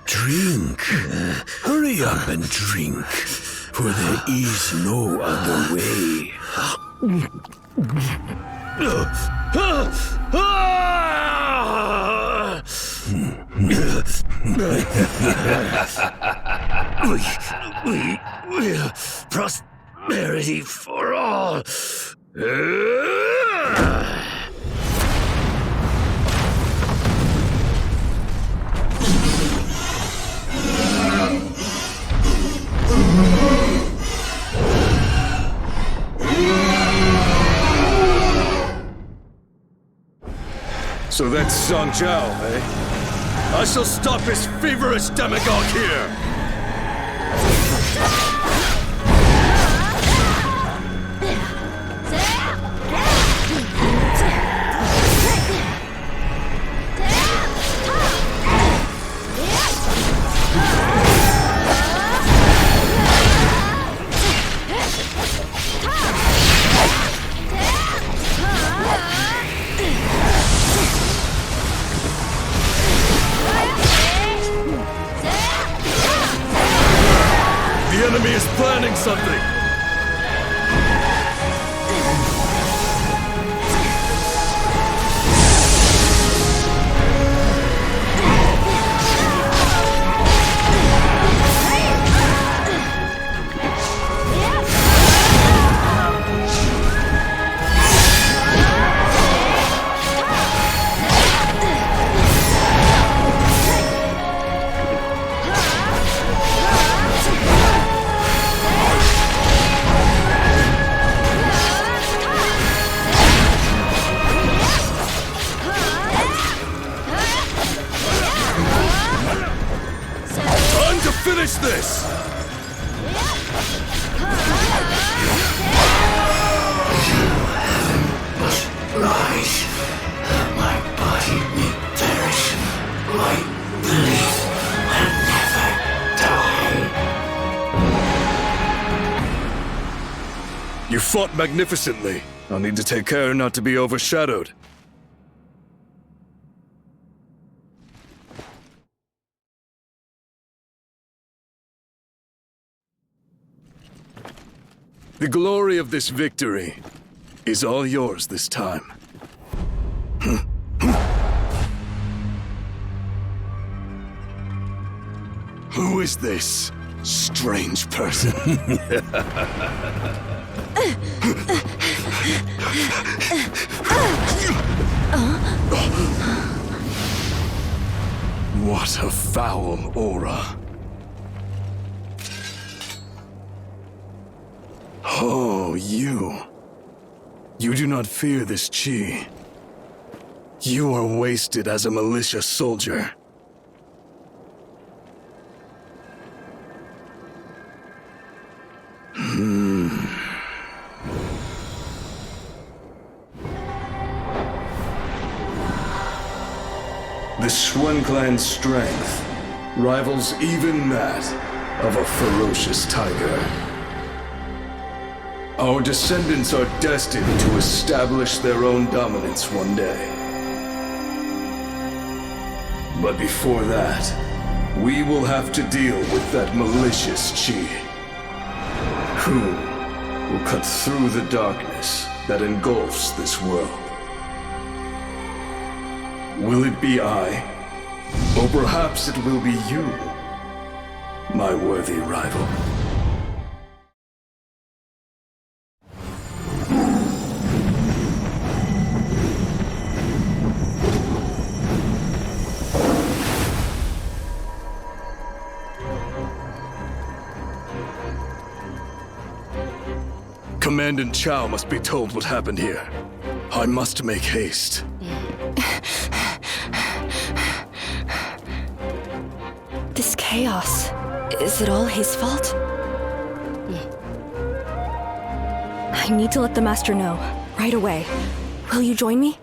Drink. Hurry up and drink, for there is no other way. Prosperity for all. So that's Song Jiao, eh? I shall stop his feverish demagogue here! The enemy is planning something! Finish this! Rise. My body may perish. My belief will never die. You fought magnificently. I'll need to take care not to be overshadowed. The glory of this victory is all yours this time. Who is this strange person? What a foul aura. Oh, you. You do not fear this chi. You are wasted as a militia soldier. The Xuan clan's strength rivals even that of a ferocious tiger. Our descendants are destined to establish their own dominance one day. But before that, we will have to deal with that malicious chi, who will cut through the darkness that engulfs this world. Will it be I, or perhaps it will be you, my worthy rival? Commandant Chow must be told what happened here. I must make haste. This chaos, is it all his fault? I need to let the Master know, right away. Will you join me?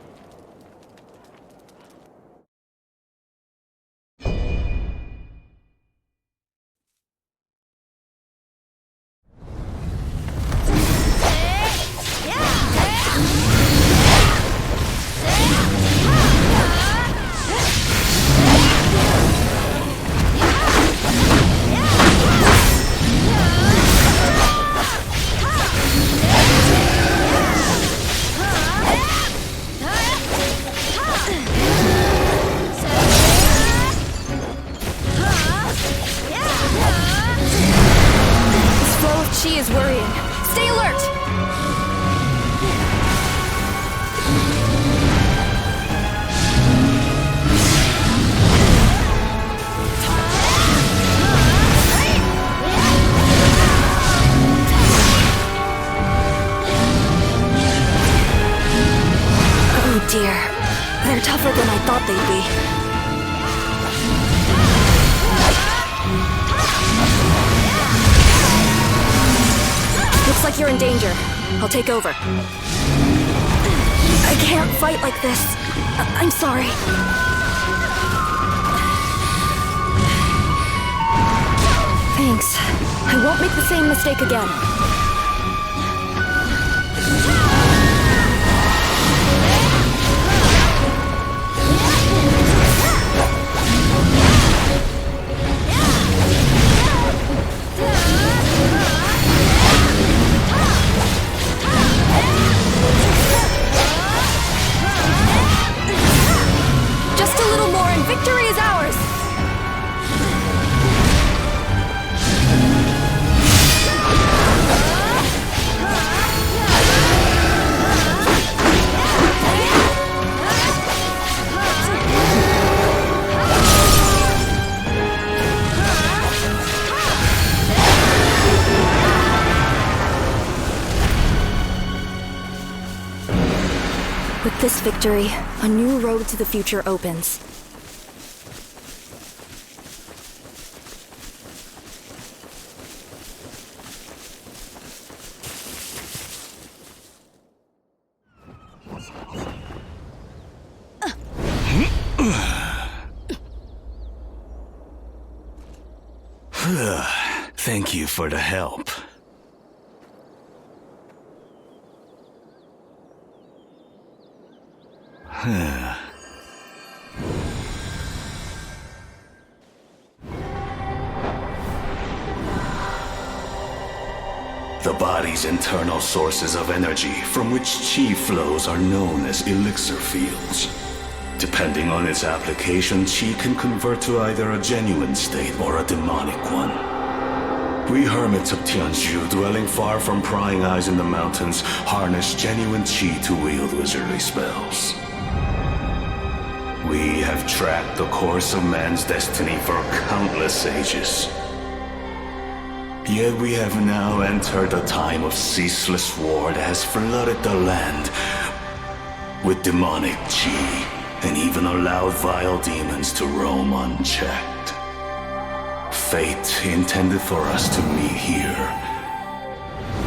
dear. They're tougher than I thought they'd be. Looks like you're in danger. I'll take over. I can't fight like this. I'm sorry. Thanks. I won't make the same mistake again. Just a little more and victory is ours! With this victory, a new road to the future opens. Thank you for the help. The body's internal sources of energy from which chi flows are known as elixir fields. Depending on its application, chi can convert to either a genuine state or a demonic one. We hermits of Tianzhu, dwelling far from prying eyes in the mountains, harness genuine chi to wield wizardly spells. We have tracked the course of man's destiny for countless ages. Yet we have now entered a time of ceaseless war that has flooded the land with demonic chi, and even allowed vile demons to roam unchecked. Fate intended for us to meet here.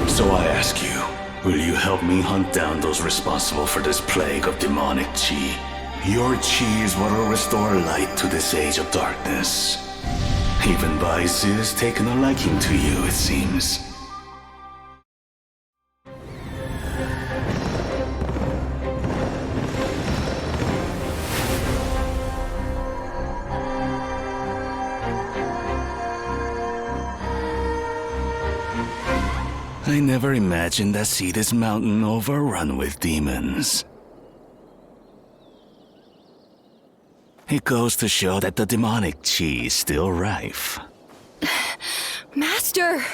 So I ask you, will you help me hunt down those responsible for this plague of demonic chi? Your chi is what will restore light to this age of darkness. Even Baizi has taken a liking to you, it seems. I never imagined I'd see this mountain overrun with demons. It goes to show that the demonic chi is still rife. Master!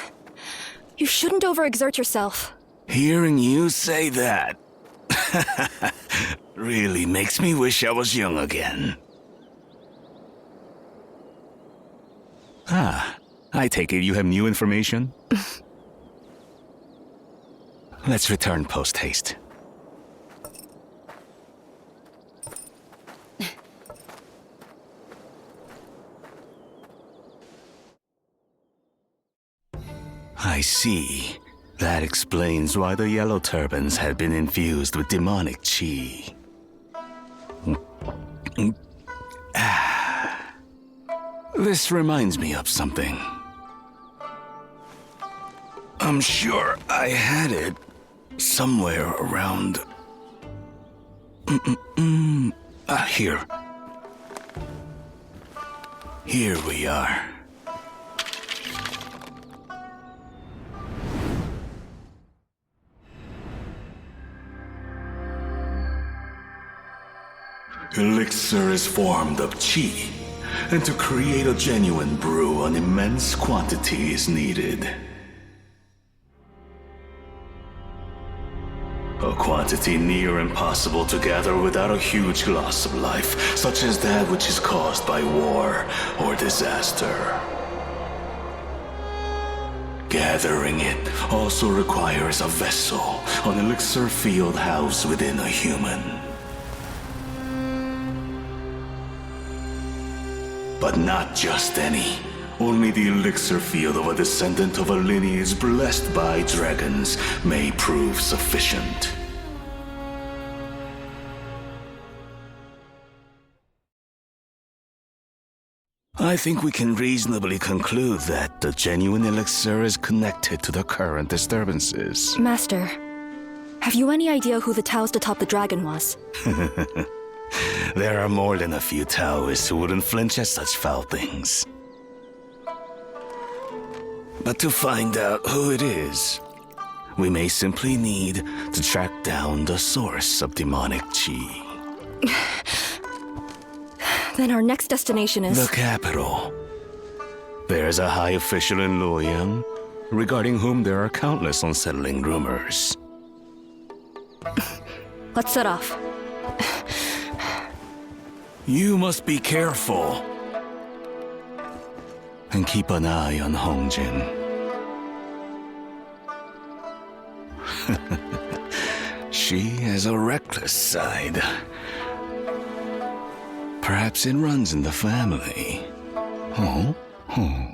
You shouldn't overexert yourself. Hearing you say that really makes me wish I was young again. I take it you have new information? Let's return post-haste. I see. That explains why the yellow turbans had been infused with demonic chi. This reminds me of something. I'm sure I had it somewhere around... Here. Here we are. Elixir is formed of chi, and to create a genuine brew, an immense quantity is needed. A quantity near impossible to gather without a huge loss of life, such as that which is caused by war or disaster. Gathering it also requires a vessel, an elixir field housed within a human. But not just any. Only the elixir field of a descendant of a lineage blessed by dragons may prove sufficient. I think we can reasonably conclude that the genuine elixir is connected to the current disturbances. Master, have you any idea who the Taoist atop the dragon was? There are more than a few Taoists who wouldn't flinch at such foul things. But to find out who it is, we may simply need to track down the source of demonic chi. Then our next destination is... The capital. There's a high official in Luoyang, regarding whom there are countless unsettling rumors. Let's set off. You must be careful. And keep an eye on Hongjin. She has a reckless side. Perhaps it runs in the family. Oh? Oh.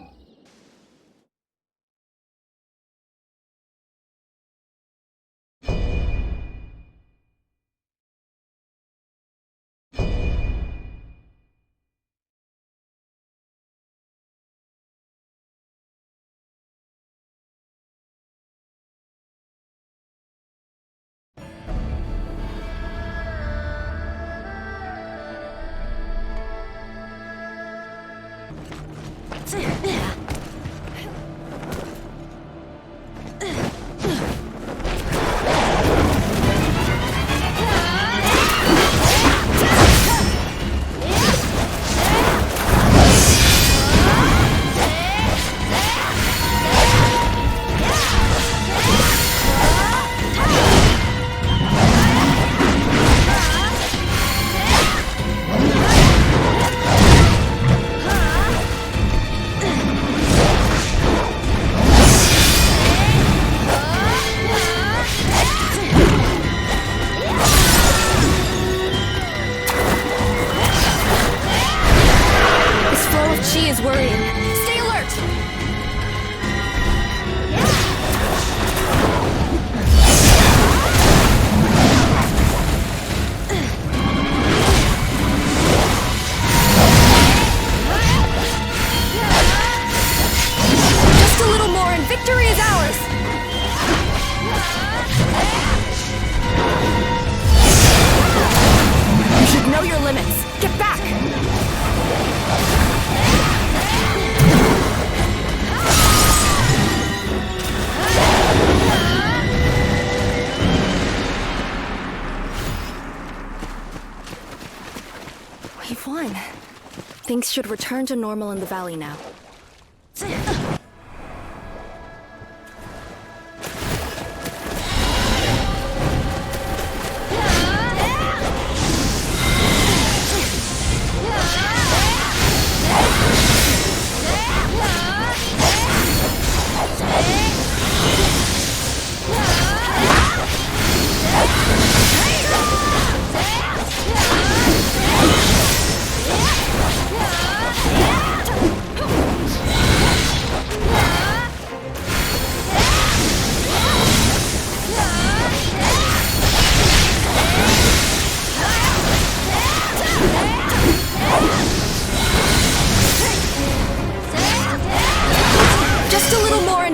We've won. Things should return to normal in the valley now.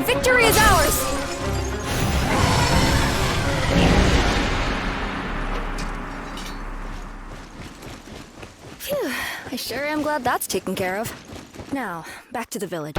Victory is ours! Phew, I sure am glad that's taken care of. Now, back to the village.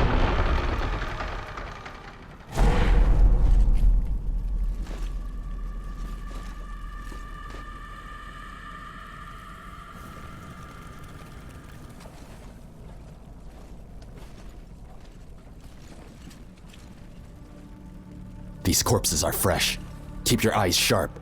These corpses are fresh. Keep your eyes sharp.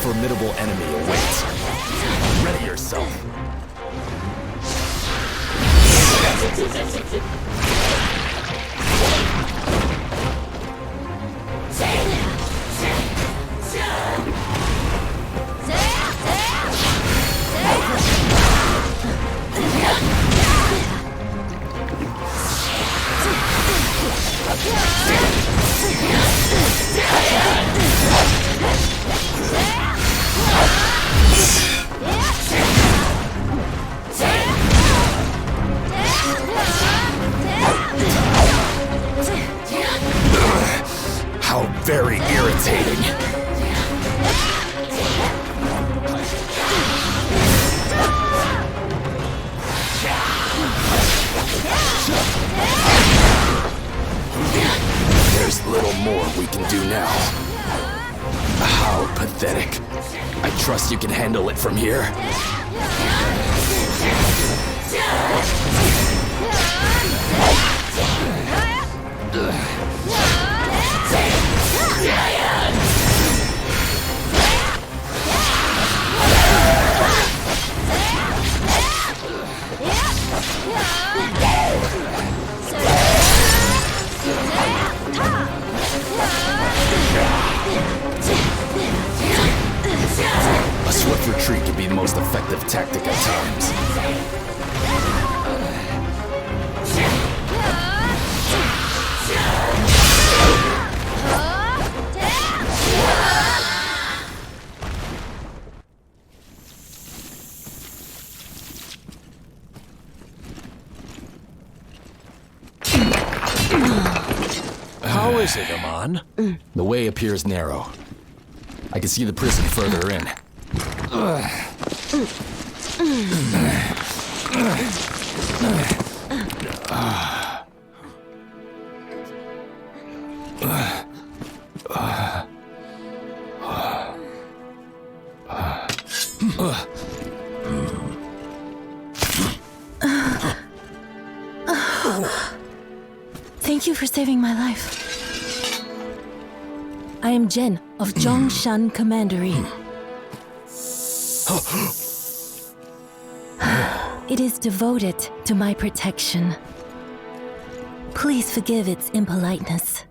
formidable enemy awaits. Ready yourself. How very irritating. There's little more we can do now. How pathetic. I trust you can handle it from here. A swift retreat can be the most effective tactic at times. How is it, Aman? The way appears narrow. I can see the prison further in. Thank you for saving my life. I am Jen of Zhongshan Commandery. It is devoted to my protection. Please forgive its impoliteness.